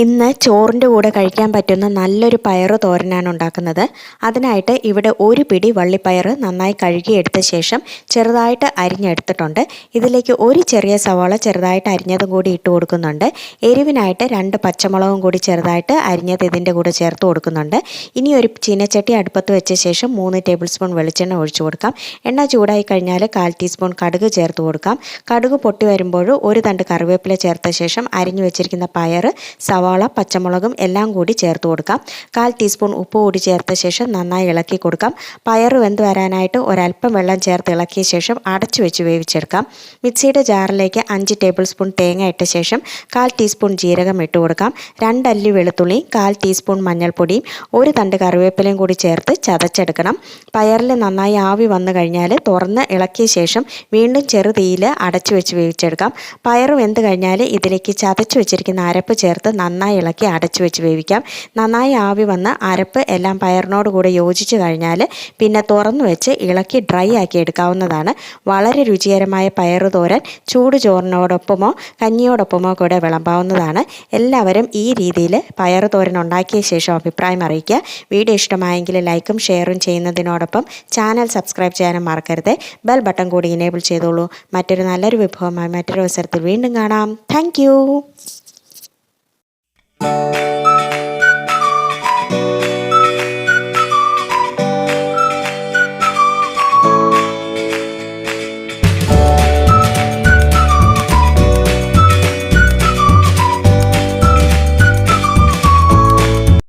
ഇന്ന് ചോറിൻ്റെ കൂടെ കഴിക്കാൻ പറ്റുന്ന നല്ലൊരു പയറ് തോരനാണ് ഉണ്ടാക്കുന്നത്. അതിനായിട്ട് ഇവിടെ ഒരു പിടി വള്ളിപ്പയർ നന്നായി കഴുകിയെടുത്ത ശേഷം ചെറുതായിട്ട് അരിഞ്ഞെടുത്തിട്ടുണ്ട്. ഇതിലേക്ക് ഒരു ചെറിയ സവാള ചെറുതായിട്ട് അരിഞ്ഞതും കൂടി ഇട്ട് കൊടുക്കുന്നുണ്ട്. എരിവിനായിട്ട് 2 പച്ചമുളകും കൂടി ചെറുതായിട്ട് അരിഞ്ഞത് ഇതിൻ്റെ കൂടെ ചേർത്ത് കൊടുക്കുന്നുണ്ട്. ഇനി ഒരു ചീനച്ചട്ടി അടുപ്പത്ത് വെച്ച ശേഷം 3 ടേബിൾ സ്പൂൺ വെളിച്ചെണ്ണ ഒഴിച്ചു കൊടുക്കാം. എണ്ണ ചൂടായി കഴിഞ്ഞാൽ 1/4 ടീസ്പൂൺ കടുക് ചേർത്ത് കൊടുക്കാം. കടുക് പൊട്ടി വരുമ്പോൾ ഒരു തണ്ട് കറിവേപ്പില ചേർത്ത ശേഷം അരിഞ്ഞു വെച്ചിരിക്കുന്ന പയർ, സവാള, പച്ചമുളകും എല്ലാം കൂടി ചേർത്ത് കൊടുക്കാം. 1/4 ടീസ്പൂൺ ഉപ്പ് കൂടി ചേർത്ത ശേഷം നന്നായി ഇളക്കി കൊടുക്കാം. പയർ വെന്ത് വരാനായിട്ട് ഒരല്പം വെള്ളം ചേർത്ത് ഇളക്കിയ ശേഷം അടച്ചു വെച്ച് വേവിച്ചെടുക്കാം. മിക്സിയുടെ ജാറിലേക്ക് 5 ടേബിൾ സ്പൂൺ തേങ്ങ ഇട്ട ശേഷം 1/4 ടീസ്പൂൺ ജീരകം ഇട്ട് കൊടുക്കാം. 2 അല്ലി വെളുത്തുള്ളിയും 1/4 ടീസ്പൂൺ മഞ്ഞൾപ്പൊടിയും ഒരു തണ്ട് കറിവേപ്പിലയും കൂടി ചേർത്ത് ചതച്ചെടുക്കണം. പയറിൽ നന്നായി ആവി വന്നു കഴിഞ്ഞാൽ തുറന്ന് ഇളക്കിയ ശേഷം വീണ്ടും ചെറുതീയിൽ അടച്ചു വെച്ച് വേവിച്ചെടുക്കാം. പയർ വെന്ത് കഴിഞ്ഞാൽ ഇതിലേക്ക് ചതച്ചു വെച്ചിരിക്കുന്ന അരപ്പ് ചേർത്ത് നന്നായി ഇളക്കി അടച്ചു വെച്ച് വേവിക്കാം. നന്നായി ആവി വന്ന് അരപ്പ് എല്ലാം പയറിനോട് കൂടെ യോജിച്ച് കഴിഞ്ഞാൽ പിന്നെ തുറന്നു വെച്ച് ഇളക്കി ഡ്രൈ ആക്കി എടുക്കാവുന്നതാണ്. വളരെ രുചികരമായ പയറ് തോരൻ ചൂട് ചോറിനോടൊപ്പമോ കഞ്ഞിയോടൊപ്പമോ കൂടെ വിളമ്പാവുന്നതാണ്. എല്ലാവരും ഈ രീതിയിൽ പയറ് തോരൻ ഉണ്ടാക്കിയ ശേഷം അഭിപ്രായം അറിയിക്കുക. വീഡിയോ ഇഷ്ടമായെങ്കിൽ ലൈക്കും ഷെയറും ചെയ്യുന്നതിനോടൊപ്പം ചാനൽ സബ്സ്ക്രൈബ് ചെയ്യാനും മറക്കരുത്. ബെൽ ബട്ടൺ കൂടി ഇനേബിൾ ചെയ്തോളൂ. മറ്റൊരു നല്ലൊരു വിഭവമായി മറ്റൊരു അവസരത്തിൽ വീണ്ടും കാണാം. താങ്ക്